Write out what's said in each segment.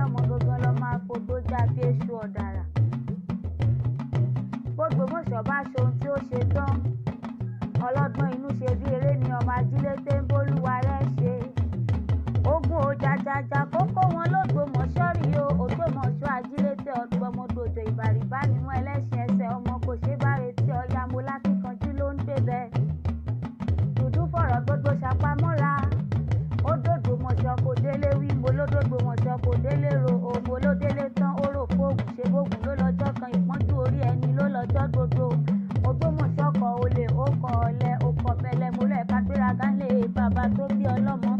ọlọ́mọ gangan lọ máa fogbó já bí èṣù ọ̀dàrà. B'Ógbómọ̀ṣọ́ bá ṣohun tí ó ṣe tán, ọlọ́gbọ́n inú ṣe bí eré ni ọmọ ajílété ń bólúwa rẹ̀ ṣe. Ogun ò jàjàjà kókó wọn l'Ógbómọ̀ṣọ́ rí o. Ògbómọ̀ṣọ́ ajílété ọ̀gbọ́mọdòjò ìbàrìbá ni wọ́n ẹlẹ́ṣin ẹsẹ̀ ọmọ kò ṣe bá retí ọya mo lákìkanjú ló ń débẹ̀. Dùdú fọ̀rọ̀ gbogbo ṣàpamọ́ra. Ó d'Ógbómọ̀ṣọ́ kò délé wí mo ló d'Ógbómọ̀ṣọ́ kò délé ro o mo ló délé tán ó rò fóògùn ṣe bóògùn ló lọ́jọ́ kan ìpọ́njú orí ẹni ló lọ́jọ́ gbogbo. Ògbómọ̀ṣọ́ kọ olè ó kọ ọ̀lẹ ó kọ bẹ̀lẹ̀ mo rẹ̀ ká gbéraga ńlé bàbá tó bí ọlọ́mọ.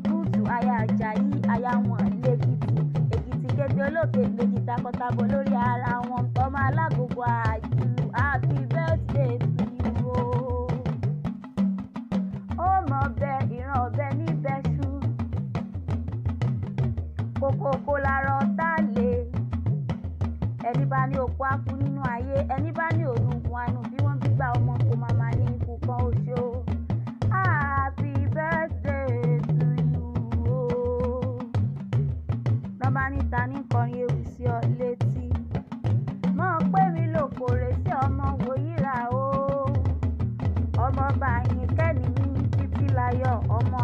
Rúùtù aya Àjàyí aya wọn l'Èkìtì. Èkìtì kété olókè méjì takọtabo lórí ara wọn. Ọmọ alágbogbo àjùlù happy birthday to you o. Ó mọ̀ bẹ ìran ọ̀bẹ níbẹ̀ ṣú. Kòkòkò làrọ̀ tá lè. Ẹni bá ní òkú á kú nínú ayé. Ẹni bá ní òrùnkùn àánú bí wọ́n gbígbà ọmọ kò máa ní ikú kan oṣó. Happy birthday to you o. Lọ́ba níta ní kọrin ewì sí ọ létí. Mọ̀ pé mi lòkòrè sí ọmọ Wòyíra o. Ọmọ Bàyìnkẹ́ ní Títílayọ̀ ọmọ